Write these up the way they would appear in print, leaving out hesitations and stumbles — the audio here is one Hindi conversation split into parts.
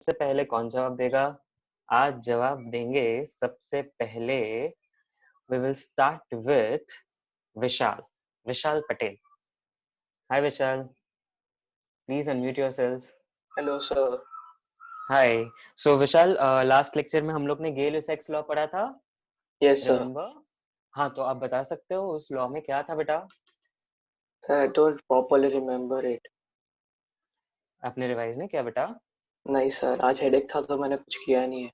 सबसे पहले कौन जवाब देगा? आज जवाब देंगे सबसे पहले we will start with Vishal Patel. Hi Vishal, please unmute yourself. Hello, sir. Hi. So Vishal, last lecture में हम लोग ने गेल सेक्स लॉ पढ़ा था, Yes, sir. रिमेम्बर? हाँ, तो आप बता सकते हो उस लॉ में क्या था बेटा? Sir, I don't properly remember it. आपने रिवाइज नहीं किया बेटा? नहीं सर, आज हेडेक था तो मैंने कुछ किया नहीं है.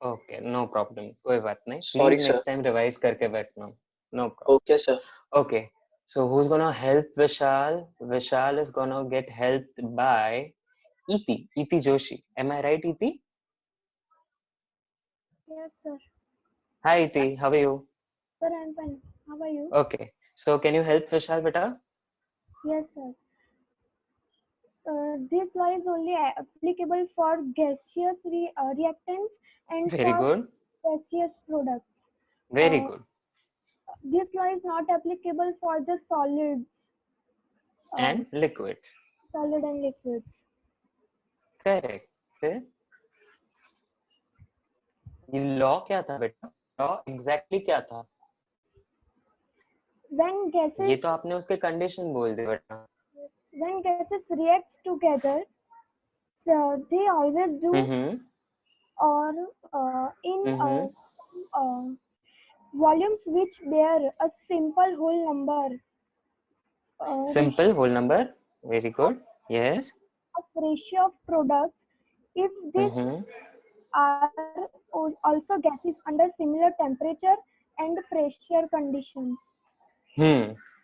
ओके, नो प्रॉब्लम, कोई बात नहीं. Sorry, please sir. Next time revise करके बैठना. No problem. Okay, sir. Okay, so who's gonna help Vishal? Vishal is gonna get helped by Iti Joshi. Am I right, Iti? Yes, sir. Hi, Iti. How are you? Sir, I'm fine. How are you? Okay, so can you help Vishal, beta? Yes, sir. This law is only applicable for gaseous reactants and Very for good. gaseous products. Very Uh, good. This law is not applicable for the solids, And liquids. solid and liquids. Correct. फिर ये लॉ क्या था बेटा? लॉ एग्जैक्टली क्या था? When gases ये तो आपने उसके कंडीशन बोल दिए बेटा. when gases react together, so they always do or in volumes which bear a simple whole number. Simple whole number. Very good. Yes. Of ratio of products if these are also gases under similar temperature and pressure conditions.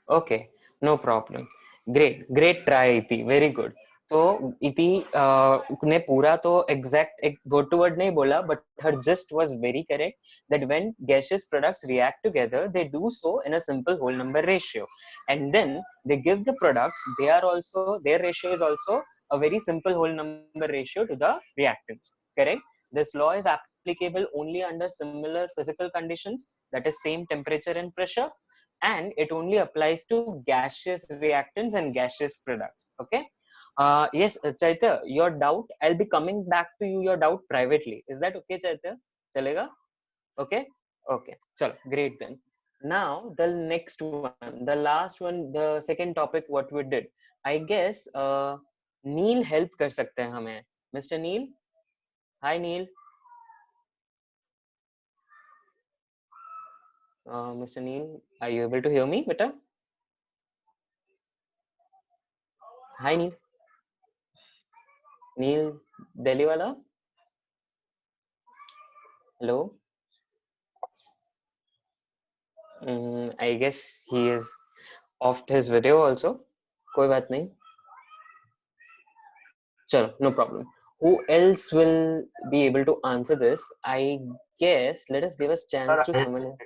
Okay, no problem. Great try, Iti. Very good. तो इति ने पूरा तो एग्जैक्ट एक वर्ड टू वर्ड नहीं बोला, but her gist was very correct that when gaseous products react together, they do so in a simple whole number ratio, and then they give the products. Their ratio is also a very simple whole number ratio to the reactants. Correct. This law is applicable only under similar physical conditions, that is same temperature and pressure, and it only applies to gaseous reactants and gaseous products. Okay. Yes, Chaitya, your doubt, I'll be coming back to you your doubt privately. Is that okay, Chaitya? Chalega? Okay. Chalo, great then. Now the next one, the last one, the second topic what we did, I guess Neil help कर सकते हैं हमें. Mr. Neil. Hi Neil. Mr. Neil, are you able to hear me, beta? Hi Neil. Neil Delhi wala? Hello. I guess he is off his video also. कोई बात नहीं. चलो, no problem. Who else will be able to answer this? I guess let us give us chance to someone.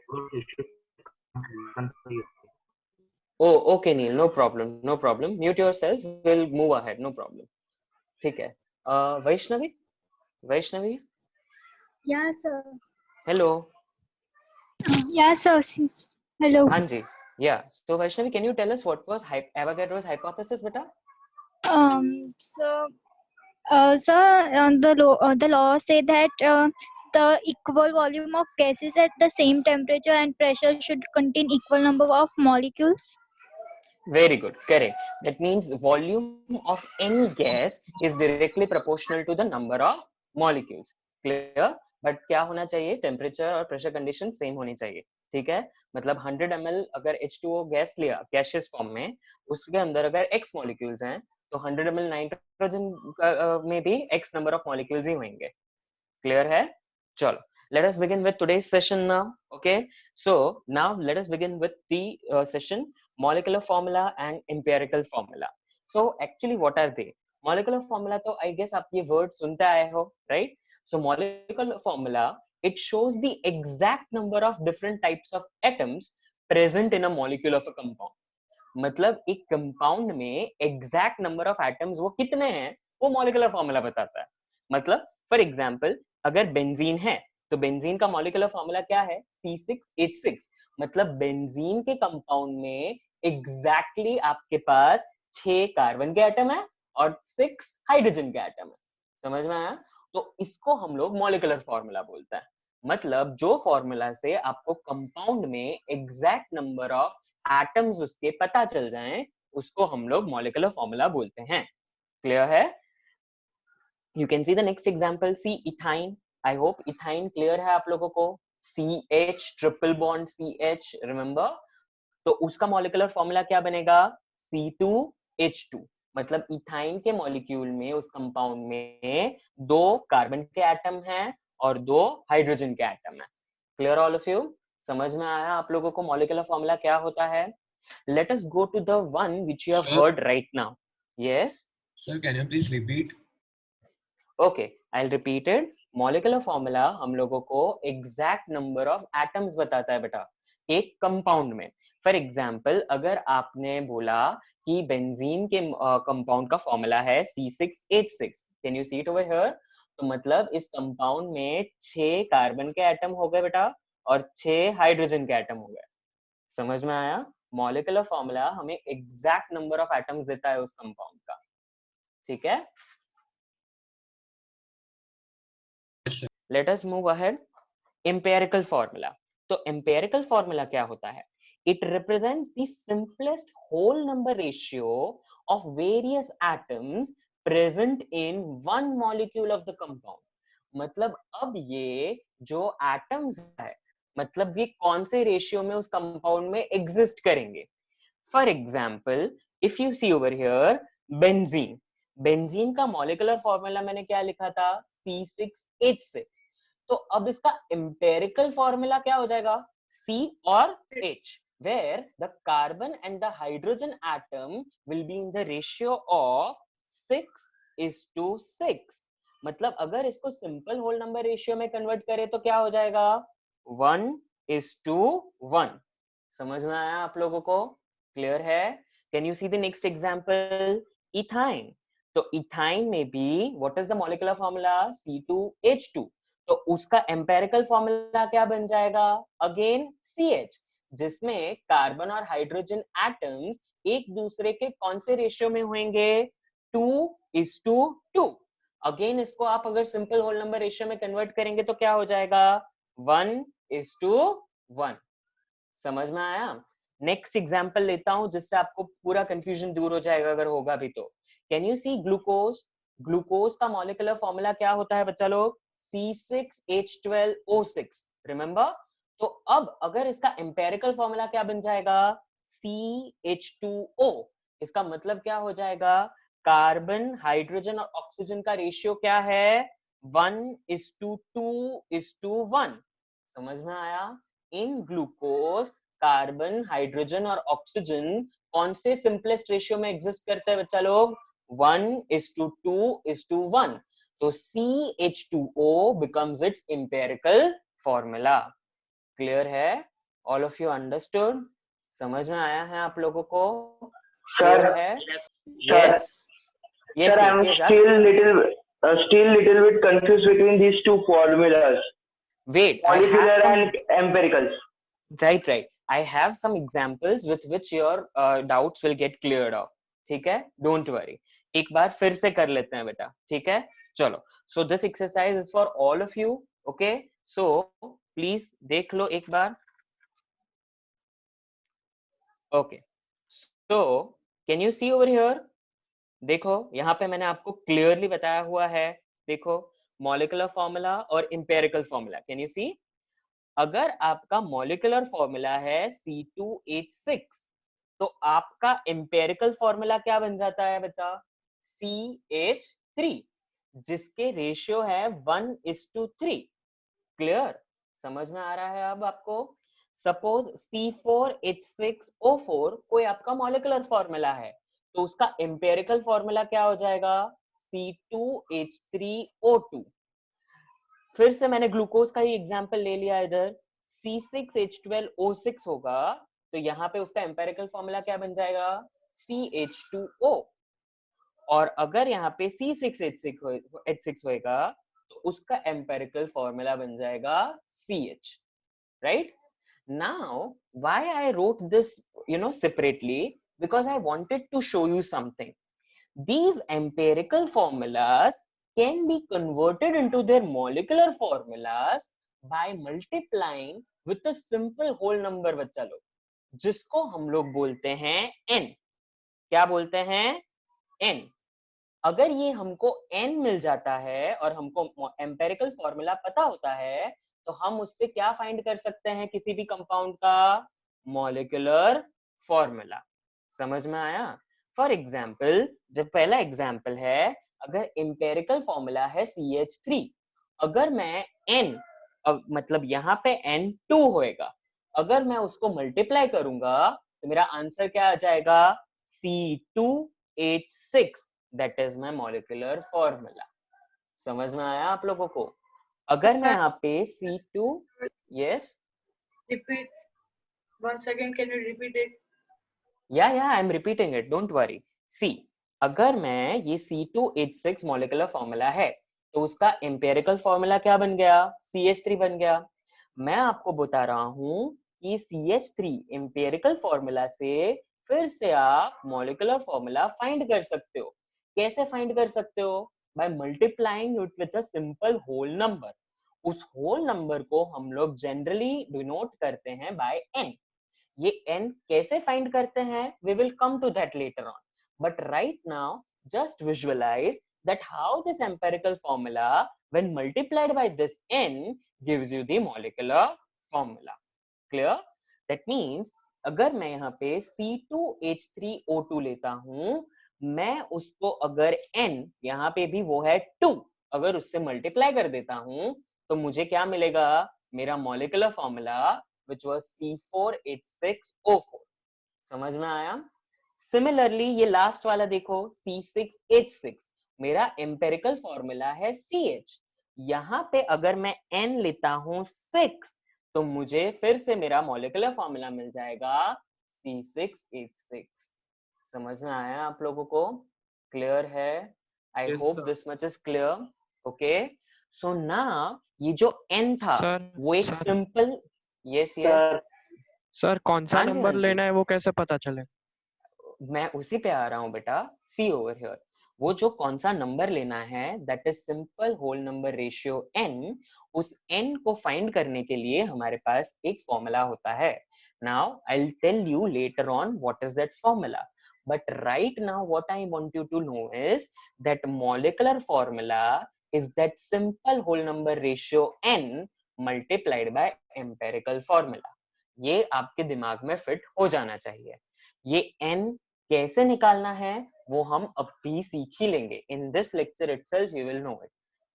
Oh, okay, Neil. No problem. No problem. Mute yourself. We'll move ahead. No problem. ठीक है. Vaishnavi. Vaishnavi. Yeah, sir. Hello. Yeah, sir. Hello. हाँ जी. Yeah. So Vaishnavi, can you tell us what was Avogadro's hypothesis, beta? The law say that the equal volume of gases at the same temperature and pressure should contain equal number of molecules. Very good. Correct. That means volume of any gas is directly proportional to the number of molecules. Clear? But क्या होना चाहिए? Temperature और pressure condition same होनी चाहिए. ठीक है? मतलब 100 ml अगर H2O गैस लिया gaseous form में, उसके अंदर अगर X molecules हैं, तो 100 ml nitrogen में भी X number of molecules ही होंगे. Clear है? चलो. Let us begin with today's session now. Okay. So now let us begin with the session molecular formula and empirical formula. So actually what are they? Molecular formula तो I guess आप ये word सुनते आए हो, right? So molecular formula, it shows the exact number of different types of atoms present in a molecule of a compound. मतलब एक कंपाउंड में एग्जैक्ट नंबर ऑफ एटम्स वो कितने हैं वो मॉलिक्यूलर फॉर्मूला बताता है. मतलब फॉर एग्जांपल अगर बेंजीन है तो बेंजीन का मॉलिक्यूलर फॉर्मूला क्या है? C6H6. मतलब बेंजीन के कंपाउंड में एग्जैक्टली आपके पास 6 कार्बन के एटम है और 6 हाइड्रोजन के एटम है. समझ में आया? तो इसको हम लोग मॉलिक्यूलर फॉर्मूला बोलते हैं। मतलब जो फॉर्मूला से आपको कंपाउंड में एग्जैक्ट नंबर ऑफ एटम्स उसके पता चल जाएं, उसको हम लोग मॉलिक्यूलर फॉर्मूला बोलते हैं। क्लियर है? You can see the next example. See ethyne. I hope ethyne clear है आप लोगों को. CH triple bond CH, remember? तो उसका मॉलिक्यूलर फॉर्मूला क्या बनेगा? C2H2. मतलब इथाइन के मॉलिक्यूल में, उस कंपाउंड में 2 कार्बन के एटम हैं और 2 हाइड्रोजन के एटम हैं। Clear all of you? समझ में आया आप लोगों को मॉलिक्यूलर फॉर्मूला क्या होता है? Let us go to the one which you have heard right now. Yes? Sir, can you please repeat? Okay, I'll repeat it. Molecular formula हम लोगों को एग्जैक्ट नंबर ऑफ एटम्स बताता है बेटा एक कंपाउंड में। फॉर एग्जांपल, अगर आपने बोला कि बेंजीन के कंपाउंड का फॉर्मूला है C6H6, can you see it over here? तो मतलब इस कंपाउंड में 6 कार्बन के एटम हो गए बेटा और 6 हाइड्रोजन के एटम हो गए। समझ में आया? मॉलिक्यूलर फॉर्मूला हमें एग्जैक्ट नंबर ऑफ एटम्स देता है उस कंपाउंड का। ठीक है? Let us move ahead. Empirical formula. तो empirical formula क्या होता है? It represents the simplest whole number ratio of various atoms present in one molecule of the compound. मतलब अब ये जो atoms है, मतलब ये कौन से रेशियो में उस कंपाउंड में एग्जिस्ट करेंगे। For example, if you see over here benzene, benzene का मॉलिक्यूलर फॉर्मूला मैंने क्या लिखा था? C6H6। तो अब इसका एम्पेरिकल फॉर्मूला क्या हो जाएगा? C और H, where the carbon and the hydrogen atom will be in the ratio of 6:6। मतलब अगर इसको सिंपल होल नंबर रेशियो में कन्वर्ट करें तो क्या हो जाएगा? 1:1। समझ में आया आप लोगों को? क्लियर है? Can you see the next example? Ethyne. तो इथाइन में भी what is the molecular formula? C2H2। तो उसका एम्पेरिकल फॉर्मूला क्या बन जाएगा? अगेन CH, जिसमें कार्बन और हाइड्रोजन एटम्स एक दूसरे के कौन से रेशियो में होंगे? 2:2। अगेन इसको आप अगर सिंपल होल नंबर रेशियो में कन्वर्ट करेंगे तो क्या हो जाएगा? 1:1। समझ में आया? नेक्स्ट एग्जांपल लेता हूं जिससे आपको पूरा कंफ्यूजन दूर हो जाएगा अगर होगा भी तो। Can you see glucose? Glucose का मॉलिक्यूलर फॉर्मूला क्या होता है बच्चा लोग? C6H12O6, remember? तो अब अगर इसका एम्पेरिकल फॉर्मूला क्या बन जाएगा? CH2O। इसका मतलब क्या हो जाएगा? कार्बन, हाइड्रोजन और ऑक्सीजन का रेशियो क्या है? 1:2:1। समझ में आया? इन ग्लूकोज कार्बन, हाइड्रोजन और ऑक्सीजन कौन से सिंपलेस्ट रेशियो में एग्जिस्ट करते हैं बच्चा लोग? 1:2:1। तो CH2O becomes its empirical formula. Clear है? All of you understood? समझ में आया है आप लोगों को? श्योर है? Yes Sir, I'm still little bit confused between these two formulas. Wait, Molecular and empirical. Right. I have some examples with which your doubts will get cleared off. ठीक है? Don't worry. एक बार फिर से कर लेते हैं बेटा। ठीक है? चलो। So this exercise is for all of you. Okay? So please देख लो एक बार। Okay. So can you see over here? देखो यहाँ पे मैंने आपको क्लियरली बताया हुआ है। देखो मॉलिक्यूलर फॉर्मूला और एम्पेरिकल फॉर्मूला। कैन यू सी? अगर आपका मॉलिक्यूलर फॉर्मूला है C2H6 तो आपका एम्पेरिकल फॉर्मूला क्या बन जाता है बच्चा? CH3, जिसके रेशियो है 1:3। क्लियर? समझ में आ रहा है अब आपको? सपोज C4H6O4 कोई आपका मॉलिक्यूलर फॉर्मूला है तो उसका एम्पेरिकल फॉर्मूला क्या हो जाएगा? C2H3O2। फिर से मैंने ग्लूकोज का ही एग्जांपल ले लिया इधर। C6H12O6 होगा तो यहाँ पे उसका एम्पेरिकल फॉर्मूला क्या बन जाएगा? CH2O। और अगर यहाँ पे C6H6 होएगा तो उसका एम्पेरिकल फॉर्मूला बन जाएगा CH। Right? Now, why I wrote this, separately? Because I wanted to show you something. These empirical formulas can be converted into their molecular formulas by multiplying with a simple whole number, बच्चा लोग, जिसको हम लोग बोलते हैं n. क्या बोलते हैं? n. अगर ये हमको n मिल जाता है और हमको एम्पेरिकल फॉर्मूला पता होता है, तो हम उससे क्या फाइंड कर सकते हैं किसी भी कंपाउंड का? Molecular formula. समझ में आया? फॉर एग्जाम्पल, जब पहला एग्जाम्पल है, अगर एम्पेरिकल फॉर्मूला है CH3, अगर मैं n, मतलब यहाँ पे N2 होएगा, अगर मैं उसको मल्टीप्लाई करूंगा तो मेरा आंसर क्या आ जाएगा? C2H6. That is my molecular formula. समझ में आया आप लोगों को? अगर मैं यहाँ पे C2, yes, Repeat once again. Can you repeat it? yeah, I'm repeating it, don't worry. See, अगर मैं ये C2H6 मॉलिक्यूलर फॉर्मूला है, तो उसका एम्पेरिकल फॉर्मूला क्या बन गया? CH3 बन गया. मैं आपको बता रहा हूँ कि CH3 एम्पेरिकल फॉर्मूला से फिर से आप मॉलिक्यूलर फॉर्मूला फाइंड कर सकते हो. कैसे फाइंड कर सकते हो? By multiplying it with a simple whole number. उस होल नंबर को हम लोग जनरली डिनोट करते हैं बाय n. ये n कैसे फाइंड करते हैं? We will come to that later on. But right now, just visualize that how this empirical formula, when multiplied by this n, gives you the molecular formula. Clear? That means, अगर मैं यहाँ पे C2H3O2 लेता हूँ, मैं उसको अगर n, यहाँ पे भी वो है 2, अगर उससे मल्टीप्लाई कर देता हूँ, तो मुझे क्या मिलेगा? मेरा molecular formula which was C4H6O4. समझ में आया? सिमिलरली ये लास्ट वाला देखो, C6H6, मेरा एम्पेरिकल फॉर्मूला है CH. यहाँ पे अगर मैं N लेता हूँ 6, तो मुझे फिर से मेरा मॉलिक्यूलर फॉर्मूला मिल जाएगा C6H6. समझ में आया आप लोगों को? क्लियर है? I hope this much is clear. Okay, so now ये जो N था, वो एक सिंपल, यस सर कौन सा नंबर लेना है वो कैसे पता चले? मैं उसी पे आ रहा हूँ बेटा. सी ओवर हियर, वो जो कौन सा नंबर लेना है, that is simple whole number ratio n. उस n को फाइंड करने के लिए हमारे पास एक फॉर्मूला होता है. Now I will tell you later on what is that formula, but right now what I want you to know is that molecular formula is that simple whole number ratio n multiplied by empirical formula. ये आपके दिमाग में फिट हो जाना चाहिए. ये n कैसे निकालना है वो हम अब भी सीख ही लेंगे. In this lecture itself you will know it.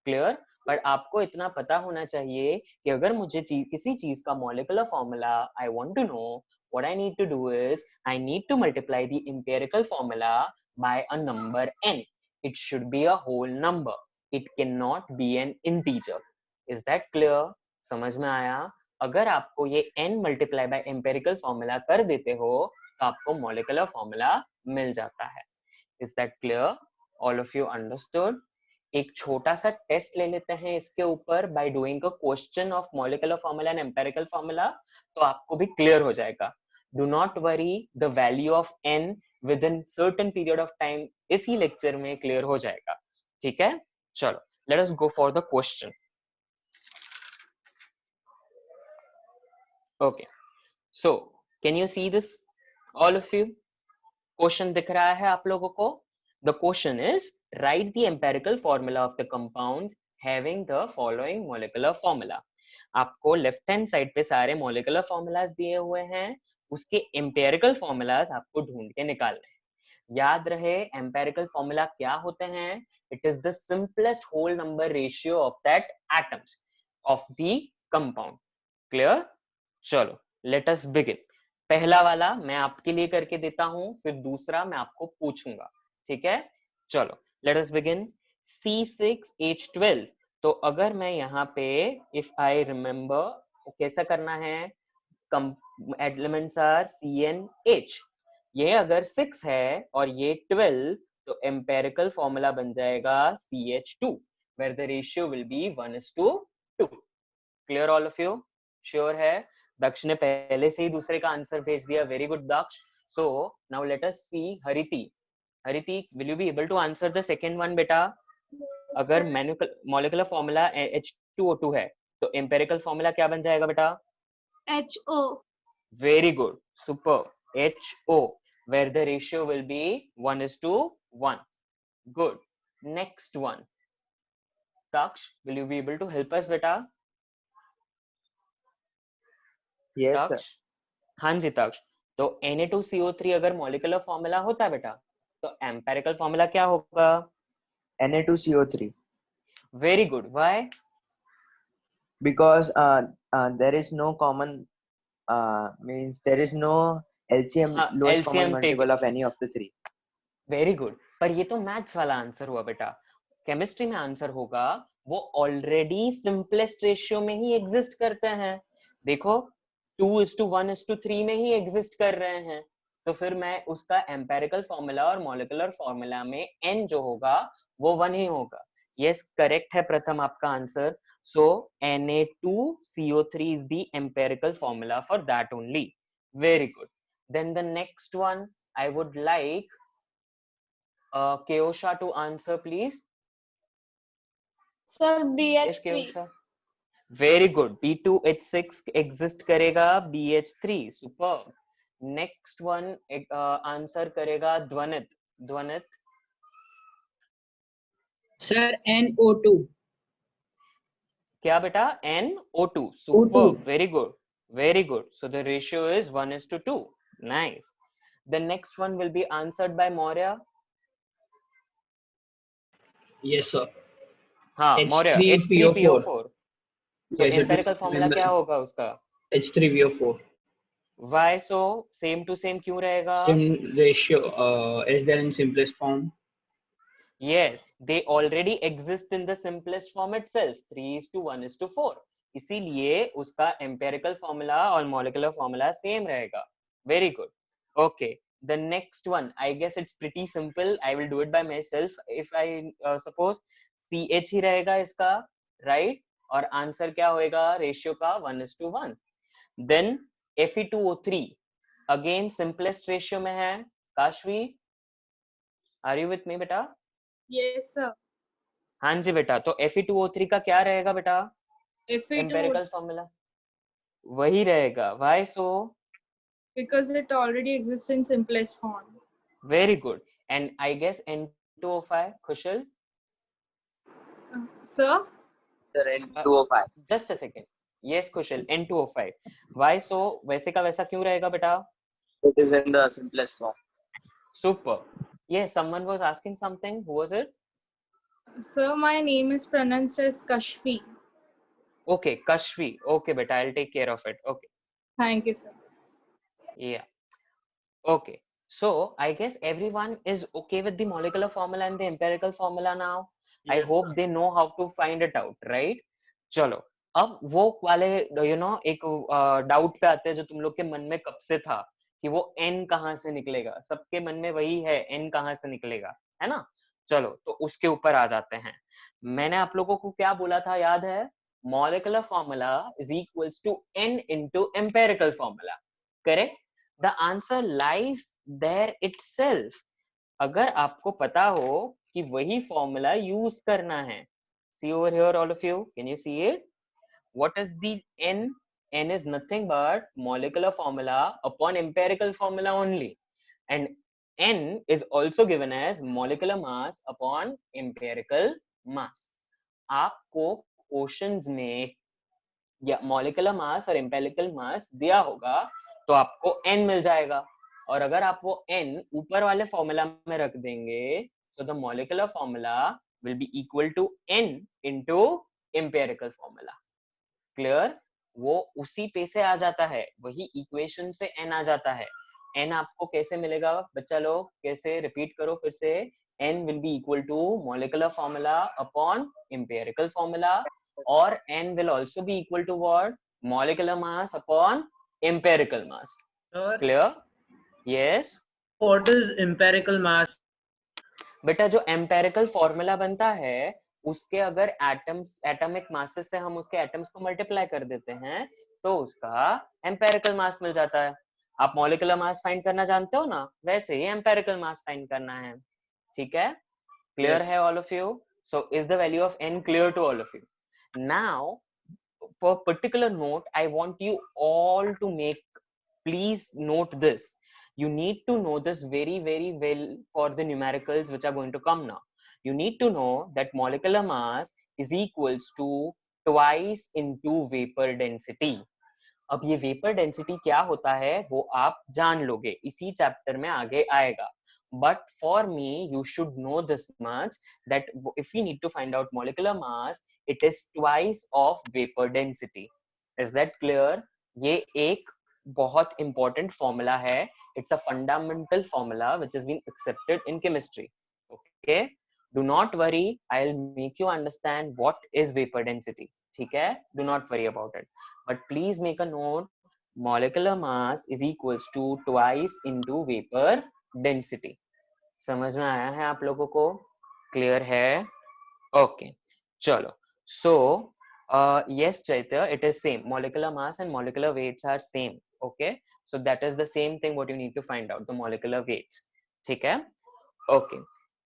Clear? पर आपको इतना पता होना चाहिए कि अगर मुझे किसी चीज का molecular formula I want to know, what I need to do is I need to multiply the empirical formula by a number n. It should be a whole number. It cannot be an integer. Is that clear? समझ में आया? अगर आपको ये n multiply by empirical formula कर देते हो, तो आपको molecular formula मिल जाता है. Is that clear? All of you understood? एक छोटा सा टेस्ट ले लेते हैं इसके ऊपर by doing a question of molecular formula and empirical formula, तो आपको भी clear हो जाएगा. Do not worry, the value of n within certain period of time इसी lecture में clear हो जाएगा. ठीक है? चलो, let us go for the question. Okay, so can you see this, all of you? Question दिख रहा है आप लोगों को? The question is, write the empirical formula of the compounds having the following molecular formula. आपको लेफ्ट हैंड साइड पे सारे molecular formulas दिए हुए हैं, उसके empirical formulas आपको ढूंढ के निकालने हैं. याद रहे empirical formula क्या होते हैं? It is the simplest whole number ratio of that atoms of the compound. Clear? चलो, let us begin. पहला वाला मैं आपके लिए करके देता हूं, फिर दूसरा मैं आपको पूछूंगा. ठीक है? चलो, let us begin. C6H12. तो अगर मैं यहाँ पे if I remember कैसा करना है, elements are CnH. ये अगर 6 है और ये 12, तो empirical formula बन जाएगा CH2, where the ratio will be 1:2. Clear all of you? Sure है? दक्ष ने पहले से ही दूसरे का आंसर भेज दिया. Very good Daksha. So now let us see Hariti. Hariti, will you be able to answer the second one, beta? अगर मॉलिक्यूलर फॉर्मूला H2O2 है तो एम्पेरिकल फॉर्मूला क्या बन जाएगा बेटा? HO. Very good, super. HO, where the ratio will be 1:1. Good. Next one. Taksh, will you be able to help us, beta? Yes, sir. Taksh? हाँ जी तक्ष. तो Na2CO3 अगर मॉलिक्यूलर फॉर्मूला होता बेटा तो एम्पेरिकल फॉर्मूला क्या होगा? Na2CO3. Very good. Why? Because there is no common means there is no LCM हाँ, lowest common LCM multiple table. of any of the three. Very good. पर ये तो मैथ्स वाला आंसर हुआ बेटा. केमिस्ट्री में आंसर होगा वो ऑलरेडी सिंपलेस्ट रेशियो में ही एग्जिस्ट करते हैं. देखो 2:1:3 में ही एग्जिस्ट कर रहे हैं. तो फिर मैं उसका एम्पेरिकल फॉर्मूला और मॉलिक्यूलर फॉर्मूला में n जो होगा वो 1 ही होगा. यस, करेक्ट है प्रथम आपका answer. So Na2CO3 is the empirical formula for that only. Very good. Then the next one I would like Keosha to answer, please. Sir, Yes, BH3. Keosha. Very good. B2H6 exist करेगा BH3. Superb. Next one answer करेगा ध्वनित. ध्वनित. Sir, NO2. क्या बेटा? NO2. Superb. Very good. Very good. So the ratio is 1:2. Nice. The next one will be answered by Maurya. Yes, sir. हाँ, Maurya. H3PO4. So Yes, empirical formula क्या होगा उसका? H3PO4. Why so? Same to same क्यों रहेगा? Same ratio is there in simplest form? Yes, they already exist in the simplest form itself, 3:1:4. इसीलिए उसका empirical formula और molecular formula same रहेगा. Very good. Okay, the next one, I guess it's pretty simple. I will do it by myself. If I suppose CH ही रहेगा इसका, right? और आंसर क्या होएगा रेशियो का? 1:1. Then Fe2O3 again simplest ratio में है. Kashvi, are you with me बेटा? Yes, sir. हाँ जी बेटा. तो Fe2O3 का क्या रहेगा बेटा? Fe2. एम्पेरिकल फॉर्मूला वही रहेगा. Why so? Because it already exists in simplest form. Very good. And I guess N2O5, Kushal? Sir? Sir, N2O5. Just a second. Yes, Kushal, N2O5. Why so? वैसे का वैसा क्यों रहेगा बेटा? It is in the simplest form. Super. Yes, someone was asking something. Who was it? Sir, my name is pronounced as Kashfi. Okay, Kashvi. Okay, beta, I'll take care of it. Okay. Thank you, sir. Yeah. Okay. So I guess everyone is okay with the molecular formula and the empirical formula now. I hope they know how to find it out, right? चलो अब वो वाले एक डाउट पे आते हैं जो तुम लोग के मन में कब से था कि वो n कहाँ से निकलेगा. सबके मन में वही है, n कहाँ से निकलेगा, है ना? चलो तो उसके ऊपर आ जाते हैं. मैंने आप लोगों को क्या बोला था याद है? Molecular formula is equals to n into empirical formula. Correct? The answer lies there itself. अगर आपको पता हो कि वही फॉर्मूला यूज करना है. See over here, all of you. Can you see it? What is the n? N is nothing but molecular formula upon empirical formula only. And n is also given as molecular mass upon empirical mass. आपको क्वेश्चंस में या मॉलिक्यूलर मास और एम्पेरिकल मास दिया होगा तो आपको n मिल जाएगा. और अगर आप वो n ऊपर वाले फॉर्मूला में रख देंगे so the molecular formula will be equal to n into empirical formula. Clear? वो उसी पे से आ जाता है, वही इक्वेशन से n आ जाता है. n आपको कैसे मिलेगा बच्चा लोग? कैसे? रिपीट करो फिर से. n will be equal to molecular formula upon empirical formula, or n will also be equal to what? Molecular mass upon empirical mass. Sir, Clear? Yes. what is empirical mass? बेटा जो empirical formula बनता है उसके अगर एटम्स एटॉमिक मासेस से हम उसके एटम्स को मल्टीप्लाई कर देते हैं तो उसका empirical mass मिल जाता है. आप molecular mass फाइंड करना जानते हो ना, वैसे ही empirical mass फाइंड करना है. ठीक है? क्लियर है all of you? So is the value of n clear to all of you? Now, for particular note, I want you all to make, please note this. You need to know this very, very well for the numericals which are going to come now. You need to know that molecular mass is equals to twice into vapor density. अब ये वेपर डेंसिटी क्या होता है वो आप जान लोगे, इसी चैप्टर में आगे आएगा. But for me, you should know this much that if we need to find out molecular mass, it is twice of vapor density. Is that clear? ये एक बहुत important formula है. It's a fundamental formula which has been accepted in chemistry. Okay? Do not worry. I'll make you understand what is vapor density. ठीक है? Do not worry about it. But please make a note. Molecular mass is equals to twice into vapor density. समझ में आया है आप लोगों को? Clear है? Okay. चलो. So yes, Chaitya, it is same. Molecular mass and molecular weights are same. Okay. So that is the same thing what you need to find out, the molecular weights. ठीक है? Okay.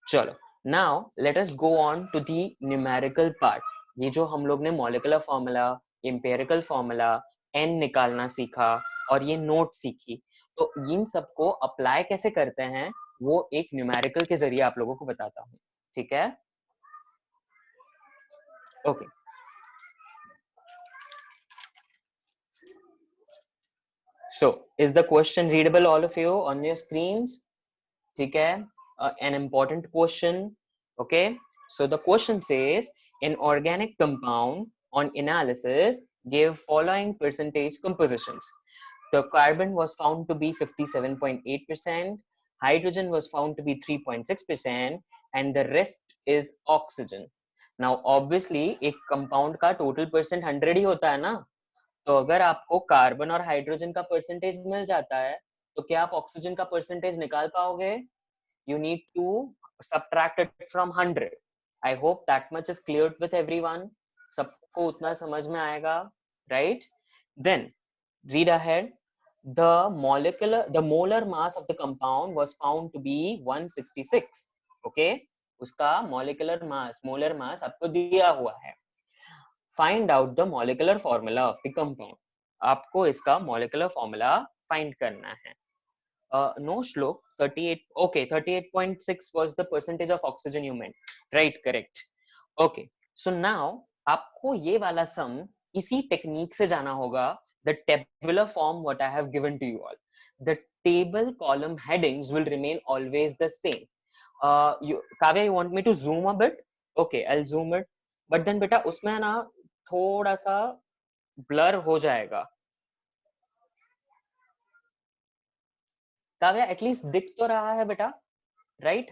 चलो. Now let us go on to the numerical part. ये जो हम लोग ने molecular formula, empirical formula, n निकालना सीखा और ये नोट सीखी, तो इन सबको अप्लाई कैसे करते हैं वो एक न्यूमेरिकल के जरिए आप लोगों को बताता हूँ. ठीक है? Okay. So is the question readable all of you on your screens? ठीक है? An important question. Okay. So the question says, an organic compound on analysis gave following percentage compositions. The carbon was found to be 57.8%, hydrogen was found to be 3.6%, and the rest is oxygen. Now obviously एक compound का total percent 100 ही होता है ना, तो अगर आपको कार्बन और हाइड्रोजन का परसेंटेज मिल जाता है तो क्या आप ऑक्सीजन का परसेंटेज निकाल पाओगे? You need to subtract it from 100. I hope that much is cleared with everyone. सबको उतना समझ में आएगा, right? Then read ahead. The molar mass of the compound was found to be 166. Okay? उसका molar mass आपको दिया हुआ है. Find out the molecular formula of the compound. आपको इसका molecular formula find करना है. No, Shlok, 38. Okay, 38.6 was the percentage of oxygen you meant. Right, correct. Okay, so now आपको ये वाला sum इसी technique से जाना होगा. The tabular form what I have given to you all. The table column headings will remain always the same. Kavya, you want me to zoom a bit? Okay, I'll zoom it. But then बेटा उसमें ना थोड़ा सा blur हो जाएगा. काव्या एटलीस्ट दिख तो रहा है बेटा, राइट?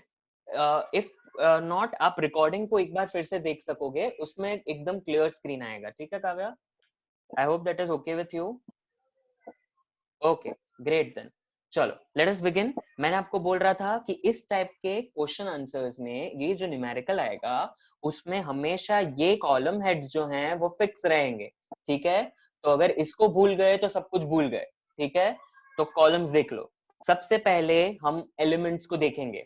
इफ नॉट आप रिकॉर्डिंग को एक बार फिर से देख सकोगे, उसमें एकदम क्लियर स्क्रीन आएगा. ठीक है Kavya? I hope that is okay with you. Okay, great. Then चलो लेट अस बिगिन. मैंने आपको बोल रहा था कि इस टाइप के क्वेश्चन आंसर्स में ये जो न्यूमेरिकल आएगा उसमें हमेशा ये कॉलम हेड्स जो हैं वो फिक्स रहेंगे. ठीक है? तो अगर इसको भूल गए तो सब कुछ भूल गए. ठीक है? तो कॉलम्स देख लो. सबसे पहले हम एलिमेंट्स को देखेंगे,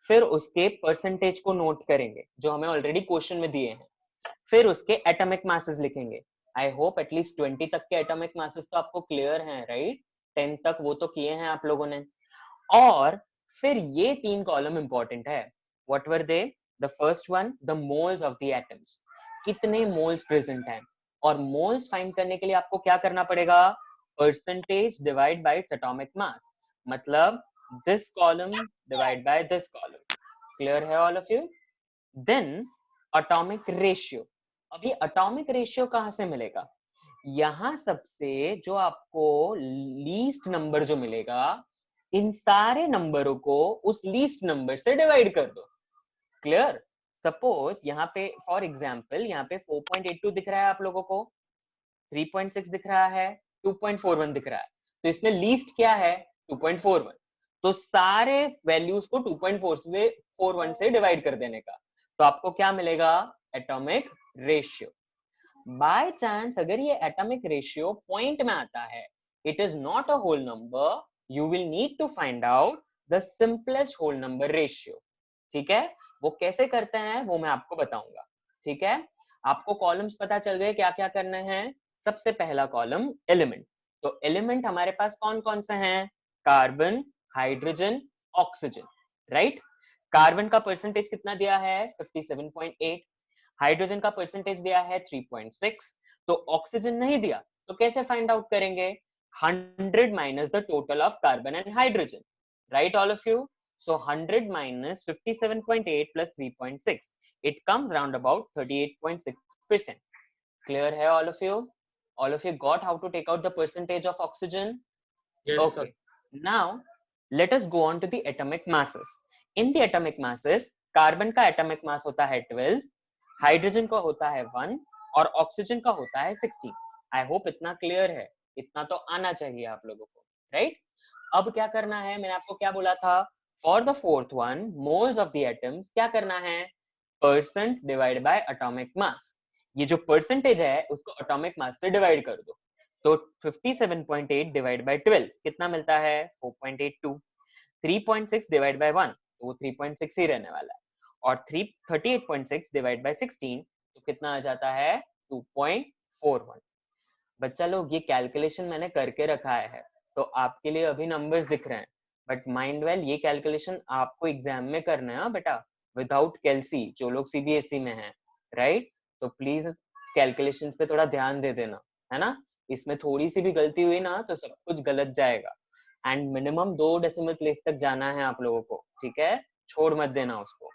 फिर उसके परसेंटेज को नोट करेंगे जो हमें ऑलरेडी क्वेश्चन में दिए हैं, फिर उसके एटॉमिक मासेस लिखेंगे. आई होप एटलीस्ट 20 तक के एटॉमिक मासेस तो आपको क्लियर हैं, राइट? 10 तक वो तो किए हैं आप लोगों ने. और फिर ये 3 कॉलम इंपॉर्टेंट है. What were they? The first one, the moles of the atoms. कितने मोल्स प्रेजेंट हैं, और मोल्स फाइंड करने के लिए आपको क्या करना पड़ेगा? Percentage divide bye its atomic mass. मतलब this column divide by this column. Clear है all of you? Then atomic ratio. अभी atomic ratio कहाँ से मिलेगा? यहाँ सबसे जो आपको लीस्ट नंबर जो मिलेगा, इन सारे नंबरों को उस लीस्ट नंबर से डिवाइड कर दो. क्लियर? सपोज यहाँ पे फॉर एग्जाम्पल यहाँ पे 4.82 दिख रहा है आप लोगों को, 3.6 दिख रहा है, 2.41 दिख रहा है. तो इसमें लीस्ट क्या है? 2.41. तो सारे वैल्यूज को 2.41 से डिवाइड कर देने का. तो आपको क्या मिलेगा? Atomic ratio. बाय चांस अगर ये एटॉमिक रेशियो पॉइंट में आता है, it is not a whole number, you will need to find out the simplest whole number ratio. ठीक है? वो कैसे करते हैं वो मैं आपको बताऊंगा, ठीक है। आपको कॉलम्स पता चल गए क्या क्या करने हैं। सबसे पहला कॉलम एलिमेंट, तो एलिमेंट हमारे पास कौन कौन से हैं, carbon, hydrogen, oxygen, right. Carbon का परसेंटेज कितना दिया है 57.8, हाइड्रोजन का परसेंटेज दिया है 3.6, तो ऑक्सीजन नहीं दिया, तो कैसे फाइंड आउट करेंगे, 100 minus the total of carbon and hydrogen, right all of you. So 100 minus 57.8 plus 3.6, it comes round about 38.6%. Clear hai all of you? All of you got how to take out the percentage of oxygen? Yes, Okay. Now let us go on to the atomic masses. In the atomic masses, carbon का atomic mass होता है 12, हाइड्रोजन का होता है 1 और ऑक्सीजन का होता है 16. I hope इतना clear है, इतना तो आना चाहिए आप लोगों को, right? अब क्या करना है, मैंने आपको क्या बोला था, for the fourth one, moles of the atoms क्या करना है, परसेंट डिवाइड बाय एटॉमिक मास। ये जो परसेंटेज है उसको एटॉमिक मास से डिवाइड कर दो, तो 57.8 डिवाइड बाय 12 कितना मिलता है 4.82, 3.6 डिवाइड बाय 1 तो वो 3.6 ही रहने वाला है, और 38.6 डिवाइड बाय 16 तो कितना आ जाता है 2.41। बच्चा लोग ये कैलकुलेशन मैंने करके रखा है, तो आपके लिए अभी नंबर्स दिख रहे हैं, बट माइंड वेल ये कैलकुलेशन आपको एग्जाम में करना है बेटा, विदाउट कैलसी, जो लोग सीबीएसई में हैं, राइट। तो प्लीज कैलकुलेशंस पे थोड़ा ध्यान दे देना, है ना। इसमें थोड़ी सी भी गलती हुई ना तो सब कुछ गलत जाएगा, एंड मिनिमम 2 डेसिमल प्लेस तक जाना है आप लोगों को, ठीक है, छोड़ मत देना उसको।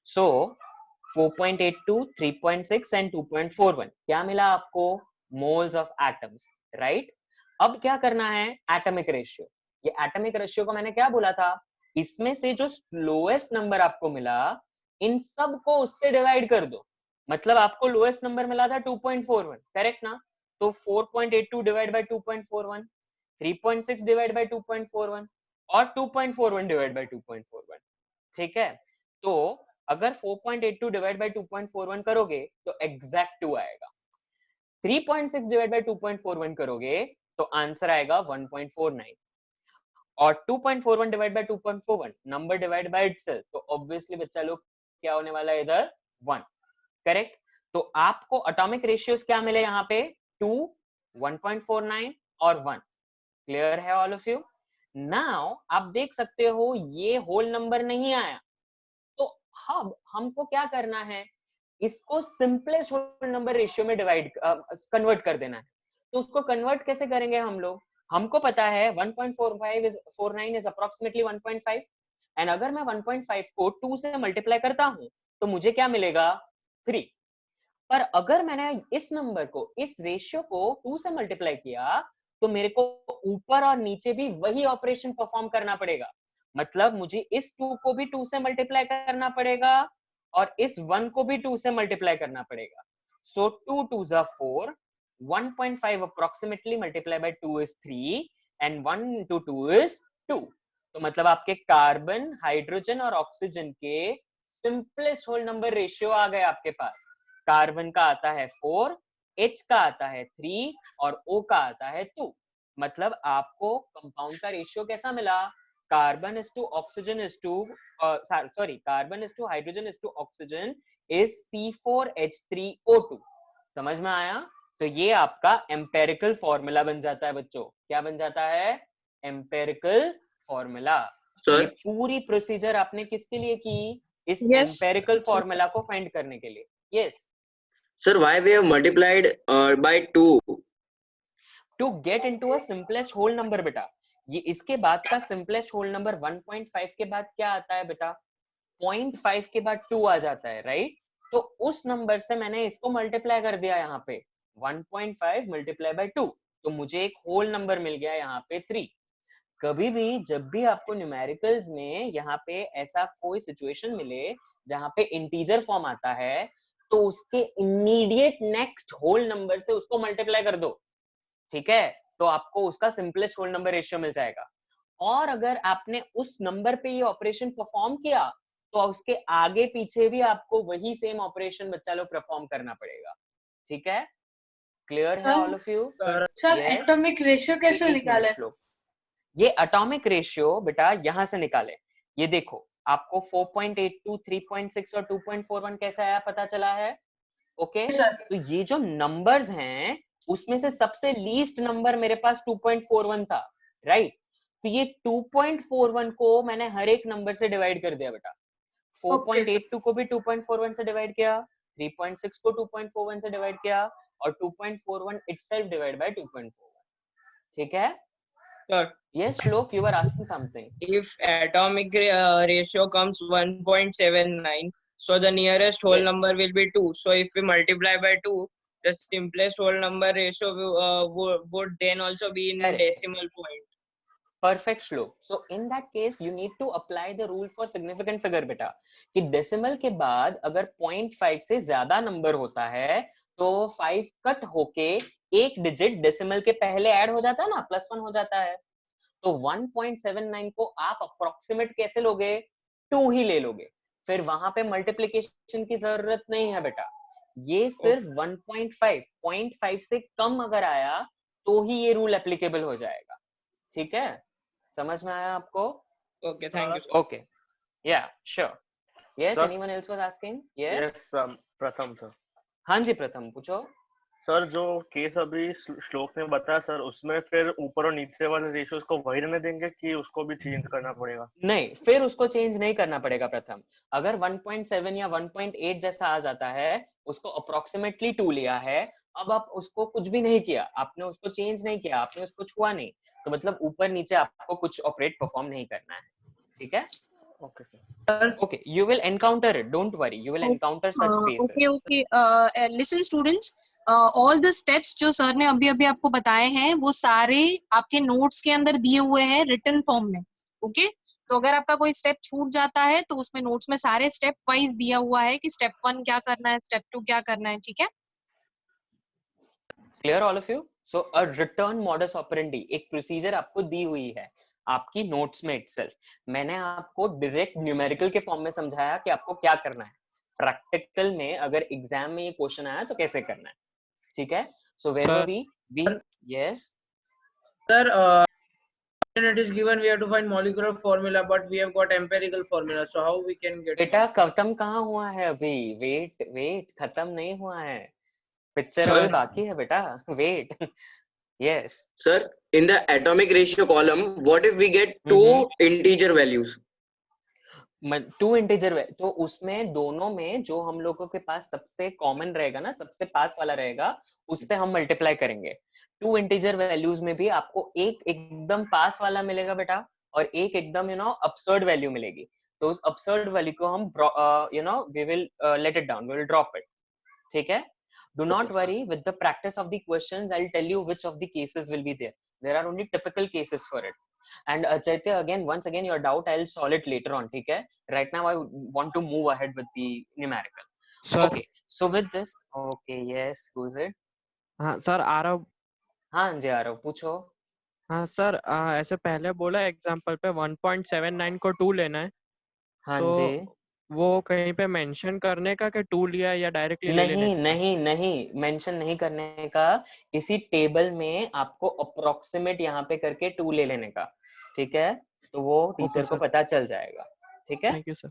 सो 4.82, 3.6 एंड 2.41 क्या मिला आपको, मोल्स ऑफ एटम्स, राइट। अब क्या करना है, एटॉमिक रेशियो। ये एटॉमिक रेशियो को मैंने क्या बोला था, इसमें से जो लोएस्ट नंबर आपको मिला इन सब को उससे डिवाइड कर दो, मतलब आपको लोएस्ट नंबर मिला था 2.41, करेक्ट ना, तो 4.82 डिवाइड बाय 2.41, 3.6 डिवाइड बाय 2.41 और 2.41 डिवाइड बाय 2.41, ठीक है। तो अगर 4.82 डिवाइड बाय 2.41 करोगे तो एग्जैक्ट 2 आएगा, 3.6 डिवाइड बाय 2.41 करोगे तो आंसर आएगा 1.49, और 2.41 divide by 2.41 number divide by itself, तो ऑब्वियसली बच्चा लोग क्या होने वाला है इधर 1, करेक्ट। तो आपको एटॉमिक रेशियोज क्या मिले यहाँ पे 2, 1.49 और 1। क्लियर है ऑल ऑफ यू। नाउ आप देख सकते हो ये होल नंबर नहीं आया, तो अब हमको क्या करना है, इसको सिंपलेस्ट होल नंबर रेशियो में डिवाइड कन्वर्ट कर देना है। तो उसको कन्वर्ट कैसे करेंगे हम लोग, हमको पता है 1.49 is approximately 1.5, एंड अगर मैं 1.5 को 2 से मल्टीप्लाई करता हूं तो मुझे क्या मिलेगा 3, पर अगर मैंने इस नंबर को, इस रेशियो को 2 से मल्टीप्लाई किया तो मेरे को ऊपर और नीचे भी वही ऑपरेशन परफॉर्म करना पड़ेगा, मतलब मुझे इस 2 को भी 2 से मल्टीप्लाई करना पड़ेगा और इस 1 को भी 2 से मल्टीप्लाई करना पड़ेगा। सो 2 2s are 4, 1.5 approximately multiplied by 2 is 3 and 1 into 2 is 2। तो मतलब आपके कार्बन, हाइड्रोजन और ऑक्सीजन के सिंपलेस्ट होल नंबर रेशियो आ गए आपके पास। कार्बन का आता है 4, H का आता है 3 और O का आता है 2। मतलब आपको कंपाउंड का रेशियो कैसा मिला, carbon is to oxygen is to sorry carbon is to hydrogen is to oxygen is C4H3O2। समझ में आया। तो ये आपका एम्पेरिकल फॉर्मूला बन जाता है बच्चों, क्या बन जाता है, एम्पेरिकल फॉर्मूला। ये पूरी प्रोसीजर आपने किसके लिए की, इस एम्पेरिकल फॉर्मूला को फाइंड करने के लिए। Yes sir, why we have multiplied by 2 to get into a simplest whole number बेटा। ये इसके बाद का सिंपलेस्ट होल नंबर 1.5 के बाद क्या आता है बेटा, 0.5 के बाद 2 आ जाता है, राइट। तो उस नंबर से मैंने इसको मल्टीप्लाई कर दिया यहाँ पे 1.5 मल्टीप्लाई बाय 2, तो मुझे एक होल नंबर मिल गया यहाँ पे 3। कभी भी जब भी आपको न्यूमेरिकल्स में यहाँ पे ऐसा कोई सिचुएशन मिले जहाँ पे इंटीजर फॉर्म आता है तो उसके इमीडिएट नेक्स्ट होल नंबर से उसको मल्टीप्लाई कर दो, ठीक है, तो आपको उसका सिंपलेस्ट होल नंबर रेशियो मिल जाएगा। और अगर आपने उस नंबर पे ये ऑपरेशन परफॉर्म किया तो उसके आगे पीछे भी आपको वही सेम ऑपरेशन बच्चा लोग परफॉर्म करना पड़ेगा, ठीक है। क्लियर है all of you. Sir atomic ratio कैसे निकाले, ये एटॉमिक रेशियो बेटा यहां से निकाले। ये देखो आपको 4.82, 3.6 और 2.41 कैसे आया पता चला है? ओके तो ये जो नंबर्स हैं उसमें से सबसे लीस्ट नंबर मेरे पास 2.41 था, राइट? तो ये 2.41 को मैंने हर एक नंबर से डिवाइड कर दिया बेटा। 4.82 को भी 2.41 से डिवाइड किया, 3.6 को 2.41 से डिवाइड किया और 2.41 itself divided by 2.41. ठीक है? Sir, Yes, Shlok, you were asking something. if atomic ratio comes 1.79, so the nearest whole number will be 2. So if we multiply by 2, the simplest whole number ratio would then also be in Correct. decimal point. Perfect, Shlok. So in that case, you need to apply the rule for significant figure बेटा, कि decimal के बाद अगर 0.5 से ज्यादा नंबर होता है तो 5 कट होके एक डिजिट decimal के पहले ऐड हो जाता है ना, +1 हो जाता है। तो 1.79 को आप अप्रोक्सीमेट कैसे लोगे? 2 ही ले लोगे, फिर वहां पे मल्टीप्लिकेशन की जरूरत नहीं है बेटा। ये सिर्फ 1.5, 0.5 से कम अगर आया तो ही ये रूल एप्लीकेबल हो जाएगा। ठीक है, समझ में आया आपको? Okay, thank you. Okay, yeah, sure. Yes, Sir? anyone else was asking? Yes. Yes, प्रथम सर। हाँ जी प्रथम, पूछो। सर जो केस अभी श्लोक ने बताया सर, उसमें फिर ऊपर और नीचे वाले रेशियोज को वही रहने देंगे कि उसको भी चेंज करना पड़ेगा? नहीं, फिर उसको चेंज नहीं करना पड़ेगा प्रथम। अगर 1.7 या 1.8 जैसा आ जाता है, उसको अप्रोक्सीमेटली 2 लिया है, अब आप उसको कुछ भी नहीं किया, आपने उसको चेंज नहीं किया, आपने उसको छुआ नहीं, तो मतलब ऊपर नीचे आपको कुछ ऑपरेट परफॉर्म नहीं करना है। ठीक है? Okay, sir. Okay, you will encounter it, don't worry, you will encounter such cases. Okay. Listen students, all the steps जो सर ने अभी अभी आपको बताए हैं वो सारे आपके नोट्स के अंदर दिए हुए हैं रिटन फॉर्म में। ओके तो अगर आपका कोई स्टेप छूट जाता है तो उसमें नोट्स में सारे स्टेप वाइज दिया हुआ है कि स्टेप 1 क्या करना है, स्टेप 2 क्या करना है। ठीक है, Clear all of you? So a return modus operandi, एक प्रोसीजर आपको दी हुई है आपकी नोट्स में इटसेल्फ। मैंने आपको डायरेक्ट न्यूमेरिकल के फॉर्म में समझाया कि आपको क्या करना है, प्रैक्टिकल में अगर एग्जाम में ये क्वेश्चन आया तो कैसे करना है। ठीक है? So where were we? Yes. Sir, when it is given, we have to find molecular formula, but we have got empirical formula. So how we can get? बेटा खत्म कहाँ हुआ है अभी? वेट खत्म नहीं हुआ है, पिक्चर Sir. अभी बाकी है बेटा, wait. Yes. Sir, in the atomic ratio column, what if we get two integer values? 2 integer, तो उसमें दोनों में जो हम लोगों के पास सबसे कॉमन रहेगा ना, सबसे पास वाला रहेगा, उससे हम मल्टीप्लाई करेंगे। 2 इंटीजर वैल्यूज में भी आपको एक एकदम पास वाला मिलेगा बेटा और एक एकदम absurd वैल्यू मिलेगी। तो उस absurd वैल्यू को हम we will let it down, we will drop it. ठीक है? Do not worry, with the practice of the questions I'll tell you which of the cases will be there. There are only typical cases for it. And Chaitya, once again your doubt I'll solve it later on. ठीक है? Right now I want to move ahead with the numerical. Sir. Okay, so with this, okay, yes, who's it? हाँ सर आरव। हाँ जी आरव, पूछो। हाँ सर, ऐसे पहले बोला एग्जाम्पल पे 1.79 को 2 लेना है। हाँ तो जी। वो कहीं पे मेंशन करने का कि 2 लिया या डायरेक्टली ले लेने का? नहीं मेंशन नहीं करने का, इसी टेबल में आपको अप्रोक्सीमेट यहाँ पे करके 2 ले लेने का। ठीक है? तो वो टीचर को पता चल जाएगा। ठीक है? Thank you sir.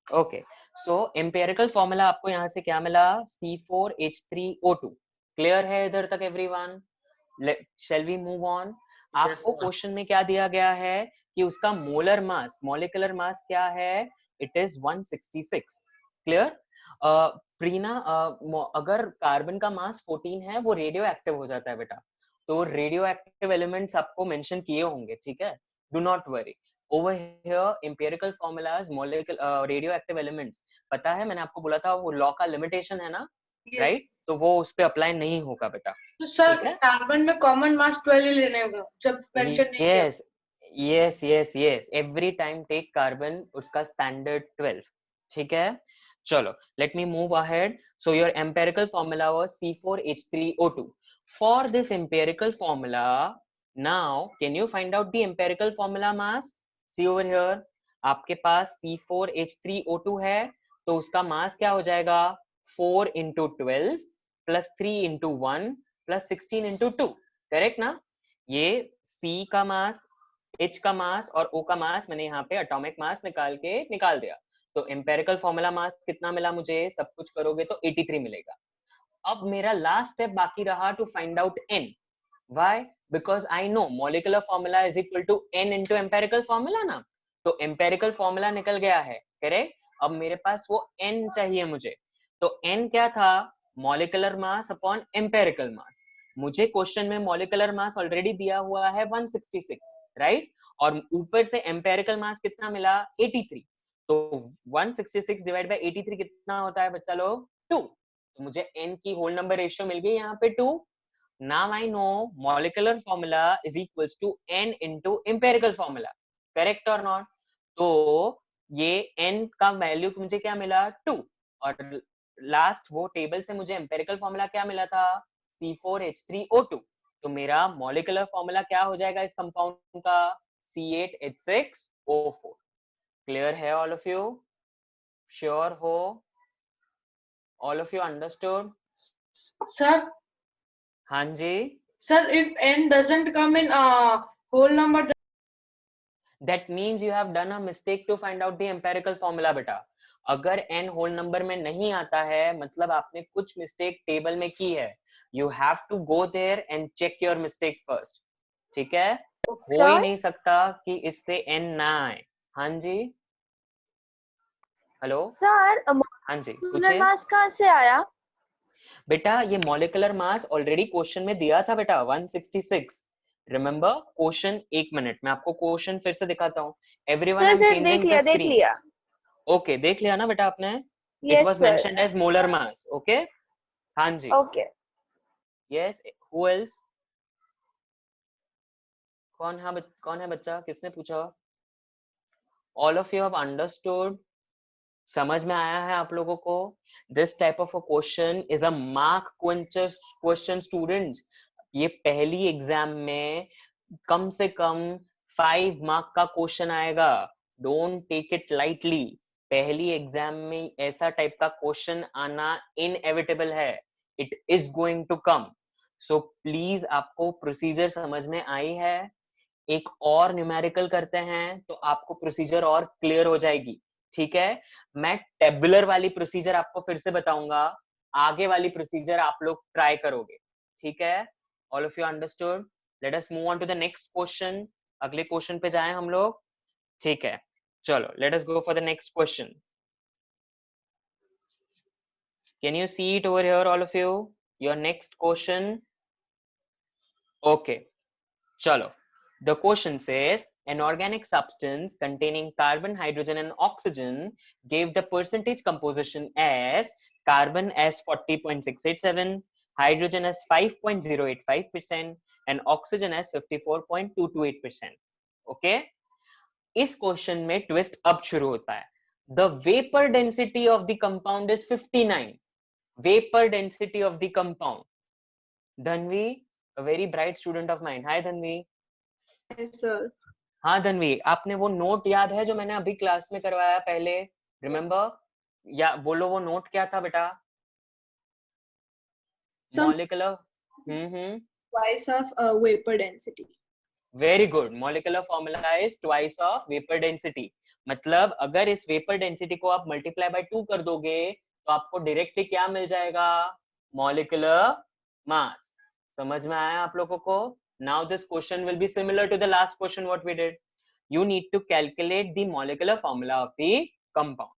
Okay, so empirical formula आपको यहाँ से क्या मिला? C4H3O2। क्लियर है इधर तक everyone? Shall we move on? आपको क्वेश्चन में क्या दिया गया है कि उसका मोलर मास, मॉलिक्यूलर मास क्या है? It is 166। क्लियर? प्रीना, अगर कार्बन का मास 14 है वो रेडियो एक्टिव हो जाता है बेटा, तो रेडियो एक्टिव एलिमेंट्स आपको मेंशन किए होंगे। ठीक है? Do not worry, over here empirical formulas, molecular radioactive elements, पता है मैंने आपको बोला था वो लॉ का लिमिटेशन है ना, राइट? तो वो उस पे अप्लाई नहीं होगा बेटा। तो सर कार्बन में कॉमन मास 12 ही लेने होगा जब मेंशन नहीं किया। yes, every time take carbon, उसका standard 12। ठीक है? चलो, let me move ahead. So your empirical formula was C4H3O2. For this empirical formula, now can you find out the empirical formula mass? See over here, आपके पास C4H3O2 है, तो उसका मास क्या हो जाएगा? 4 into 12 plus 3 into 1 plus 16 into 2। Correct ना? ये C का मास H का मास और O का मास मैंने यहाँ पे एटॉमिक मास निकाल दिया, तो एम्पेरिकल फॉर्मूला मास कितना मिला मुझे, सब कुछ करोगे तो 83 मिलेगा। अब मेरा लास्ट स्टेप बाकी रहा to find out n. Why? Because I know molecular formula is equal to n into empirical formula ना, तो empirical formula निकल गया है, करेक्ट। अब मेरे पास वो n चाहिए मुझे, तो n क्या था, molecular mass upon empirical mass। मुझे क्वेश्चन में molecular mass ऑलरेडी दिया हुआ है 166, राइट, और ऊपर से empirical mass कितना मिला, 83, तो 166 डिवाइड बाय 83 कितना होता है बच्चा लोग, 2, तो मुझे n की होल नंबर रेशियो मिल गई यहाँ पे 2। Now I know molecular formula is equals to n into empirical formula, correct or not? तो ये n का वैल्यू मुझे क्या मिला, 2, और लास्ट वो टेबल से मुझे empirical formula क्या मिला था, C4H3O2, तो मेरा molecular formula क्या हो जाएगा इस कंपाउंड का, C8H6O4। क्लियर है ऑल ऑफ यू, श्योर हो, all of you understood? Sir हाँ जी sir, if n doesn't come in whole number, that means you have done a mistake to find out the empirical formula बेटा। अगर n होल नंबर में नहीं आता है मतलब आपने कुछ मिस्टेक टेबल में की है, you have to go there and check your mistake first, ठीक है, हो ही नहीं सकता कि इससे n ना आए। हाँ जी, हेलो सर, हाँ जी मोलर मास कहाँ से आया? बेटा ये मॉलिक्यूलर मास ऑलरेडी क्वेश्चन में दिया था बेटा, 166, रिमेम्बर क्वेश्चन। एक मिनट मैं आपको क्वेश्चन फिर से दिखाता हूँ। Everyone I am changing the screen. देख लिया। ओके देख लिया ना बेटा आपने? It was mentioned as molar mass. Okay हाँ जी ओके यस। Who else? कौन है बच्चा, किसने पूछा? All of you have understood? समझ में आया है आप लोगों को? This type of a question is a mark question students. ये पहली एग्जाम में कम से कम 5 मार्क का क्वेश्चन आएगा। Don't take it lightly. पहली एग्जाम में ऐसा टाइप का क्वेश्चन आना इनएविटेबल है। It is going to come. So please आपको प्रोसीजर समझ में आई है? एक और न्यूमेरिकल करते हैं तो आपको प्रोसीजर और क्लियर हो जाएगी। ठीक है, मैं टेबुलर वाली प्रोसीजर आपको फिर से बताऊंगा, आगे वाली प्रोसीजर आप लोग ट्राई करोगे। ठीक है, all of you understood? Let us move on to the next question. अगले क्वेश्चन पे जाएं हम लोग। ठीक है, चलो let us go for the next question. Can you see it over here all of you? Your next question. Okay चलो, the question says an organic substance containing carbon, hydrogen and oxygen gave the percentage composition as carbon as 40.687, hydrogen as 5.085% and oxygen as 54.228%. okay, इस क्वेश्चन में ट्विस्ट अब शुरू होता है। the vapor density of the compound is 59. vapor density of the compound. Dhanvi, a very bright student of mine. Hi Dhanvi. Sir. हाँ धनवी, आपने वो नोट याद है जो मैंने अभी क्लास में करवाया पहले? रिमेम्बर? या बोलो वो नोट क्या था बेटा? Molecular twice of vapor density. Very good. Molecular formula is twice of vapour density. मतलब अगर इस वेपर डेंसिटी को आप मल्टीप्लाई बाय 2 कर दोगे तो आपको डायरेक्टली क्या मिल जाएगा? Molecular mass. समझ में आया आप लोगों को? Now this question will be similar to the last question what we did. You need to calculate the molecular formula of the compound.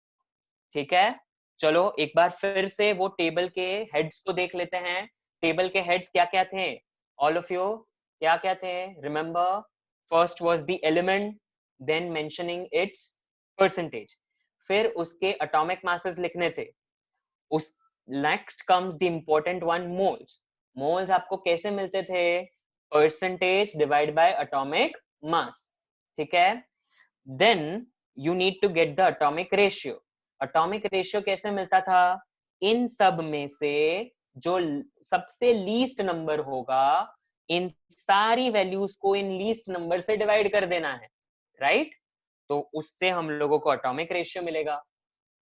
ठीक है, चलो एक बार फिर से वो टेबल के हेड्स को देख लेते हैं। टेबल के हेड्स क्या क्या थे? All of you क्या क्या थे? Remember, first was the element, then mentioning its percentage. फिर उसके atomic masses लिखने थे। उस next comes the important one, moles. Moles आपको कैसे मिलते थे? Percentage divide by atomic mass. ठीक है, then you need to get the atomic ratio. Atomic ratio कैसे मिलता था? इन सब में से जो सबसे लीस्ट नंबर होगा, इन सारी वैल्यूज को इन लीस्ट नंबर से डिवाइड कर देना है, राइट? तो उससे हम लोगों को एटॉमिक रेशियो मिलेगा।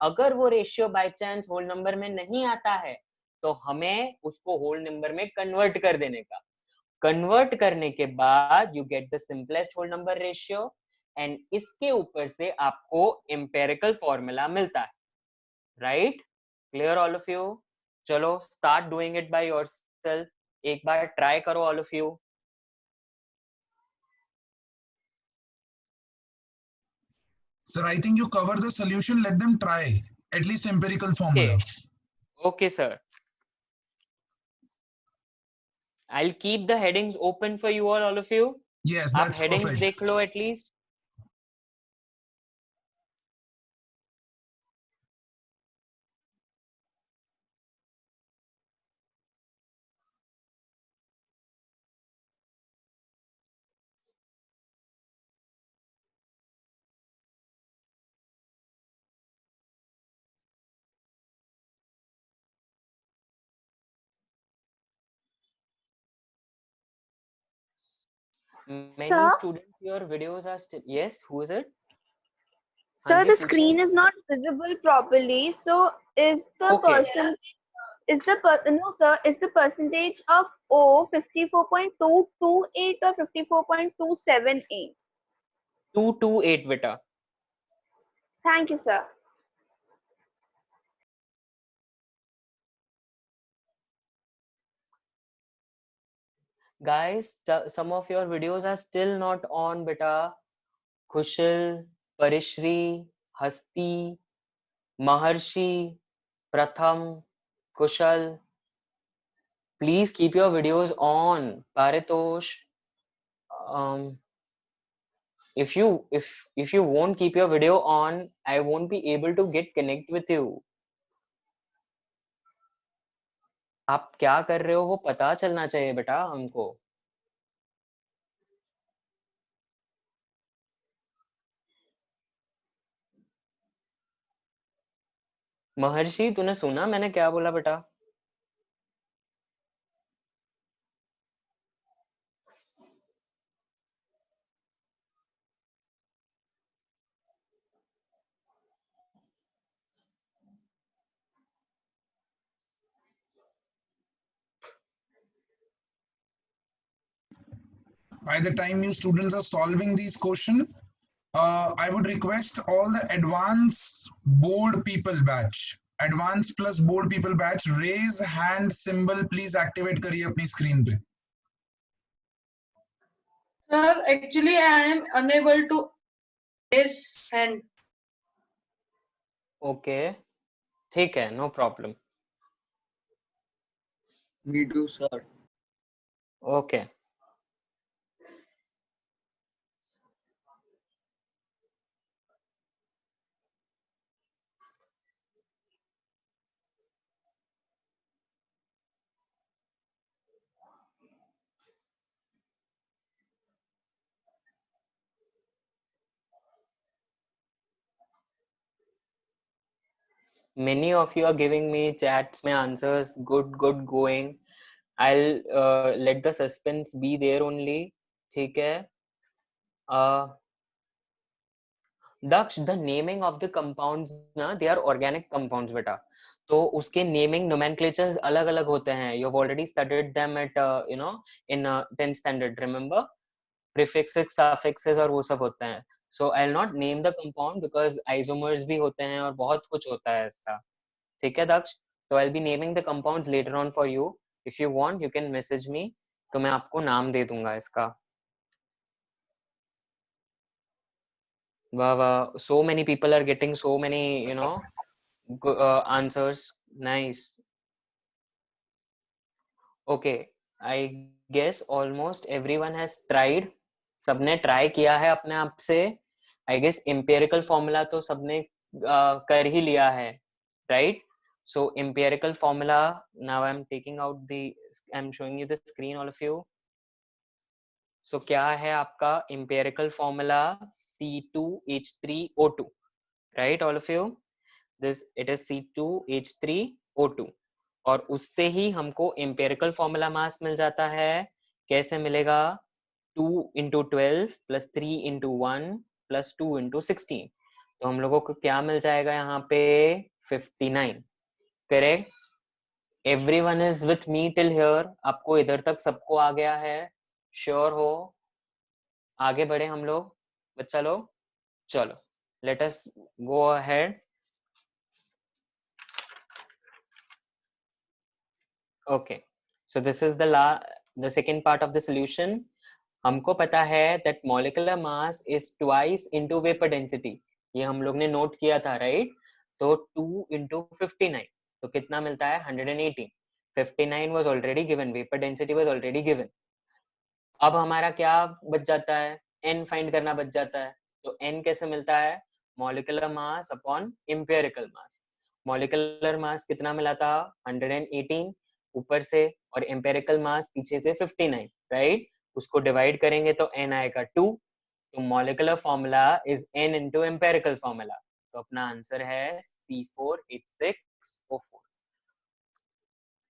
अगर वो ratio by chance whole number में नहीं आता है तो हमें उसको होल नंबर में कन्वर्ट कर देने का। कन्वर्ट करने के बाद you get the simplest whole number ratio and इसके ऊपर से आपको एम्पेरिकल फॉर्मूला मिलता है, right? Clear all of you? चलो start doing it by yourself, एक बार ट्राई करो all of you. Sir, I think you cover the solution. Let them try at least empirical formula. Okay, sir. I'll keep the headings open for you all of you. Yes, आप that's headings perfect. देख लो at least. Many Sir? students, your videos are still. Yes, who is it? Sir, Hanji, the पूछिए. screen is not visible properly. So, is the Okay. person no sir, is the percentage of O 54.228 or 54.278? 228 beta. Thank you, sir. Guys, some of your videos are still not on beta. Kushal, Parishri, Hasti, Maharshi, Pratham, Kushal. Please keep your videos on. Paritosh, if you won't keep your video on, I won't be able to get connect with you. आप क्या कर रहे हो वो पता चलना चाहिए बेटा हमको. महर्षि, तूने सुना मैंने क्या बोला बेटा? By the time you students are solving these questions, I would request all the advanced board people batch, advanced plus board people batch, raise hand symbol please activate करिए अपनी screen पे. Sir, actually I am unable to raise hand. Okay, ठीक है, no problem. Me too, sir. Okay. Many of you are giving me chats में answers. Good going. I'll let the suspense be there only. ठीक है. Daksh, the naming of the compounds ना, they are organic compounds बेटा. तो उसके naming nomenclatures अलग-अलग होते हैं. You've already studied them at in 10th standard. Remember? Prefixes, suffixes और वो सब होते हैं. So I'll not name the compound because isomers भी होते हैं और बहुत कुछ होता है ऐसा. ठीक है दक्ष? So I'll be naming the compounds later on for you. If you want, you can message me. तो मैं आपको नाम दे दूंगा इसका. वाह वाह, so many people are getting so many answers. Nice. Okay, I guess almost everyone has tried. सबने try किया है अपने आप से. I guess empirical formula तो सबने कर ही लिया है, right? So empirical formula. Now I'm showing you the screen, all of you. So क्या है आपका empirical formula? C2H3O2, right? All of you. It is C2H3O2. और उससे ही हमको empirical formula mass मिल जाता है. कैसे मिलेगा? 2 into 12 plus 3 into 1 plus 2 into 16. तो हम लोगों को क्या मिल जाएगा यहाँ पे? 59. Correct? everyone is with me till here? आपको इधर तक सबको आ गया है? श्योर हो? आगे बढ़े हम लोग, बच्चा लोग, चलो let us go ahead. Okay, so this is the second part of the solution. हमको पता है that molecular mass is twice into vapor density. ये हम लोग ने नोट किया था, राइट? तो 2 into 59, तो कितना मिलता है? 118. 59 was already given, vapor density was already given. अब हमारा क्या बच जाता है? n फाइंड करना बच जाता है. तो n कैसे मिलता है? molecular mass upon empirical mass. molecular mass कितना मिला था? 118 ऊपर से, और empirical mass पीछे से 59, राइट? उसको डिवाइड करेंगे तो n आएगा 2. तो molecular formula is n into empirical formula. तो अपना आंसर है C4H6O4.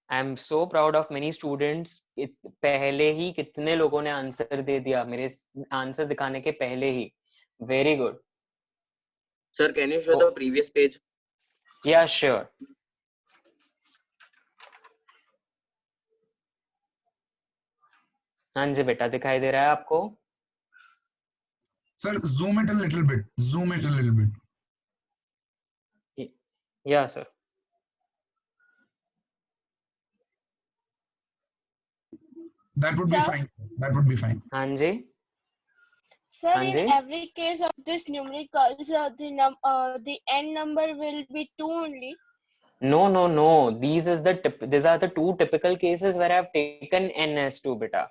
I am so proud of many students. पहले ही कितने लोगों ने आंसर दे दिया मेरे आंसर दिखाने के पहले ही. Very good. Sir, can you show the previous page? Yeah, sure. हाँ जी बेटा, दिखाई दे रहा है आपको? Sir, zoom it a little bit. Zoom it a little bit. Yeah, sir. That would be fine. That would be fine. हाँ जी. Sir, in every case of this numericals, the n number will be 2 only. No. These are the two typical cases where I have taken n as 2 बेटा.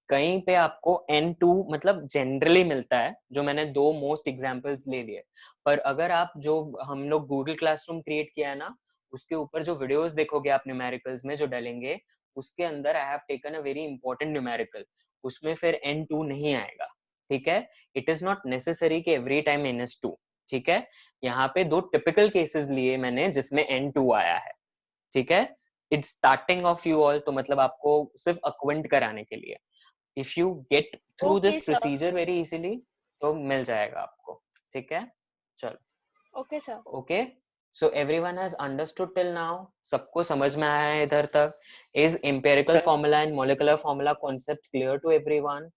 कहीं पे आपको n2 मतलब जनरली मिलता है, जो मैंने 2 मोस्ट एग्जांपल्स ले लिए. पर अगर आप जो हम लोग गूगल क्लासरूम क्रिएट किया है ना, उसके ऊपर जो वीडियोस देखोगे आप न्यूमेरिकल्स में जो डालेंगे, उसके अंदर I have taken a very important numerical. उसमें फिर n2 नहीं आएगा. ठीक है? इट इज नॉट नेसेसरी कि एवरी टाइम n2. ठीक है? यहाँ पे 2 टिपिकल केसेस लिए मैंने जिसमें n2 आया है. ठीक है? It's starting of you all, तो मतलब आपको सिर्फ अक्वेंट कराने के लिए. If you get through this procedure very easily तो मिल जाएगा आपको. ठीक है? चलो. Okay sir. Okay, so everyone has understood till now. सबको समझ में आया है इधर तक? Is empirical formula and molecular formula concept clear to everyone?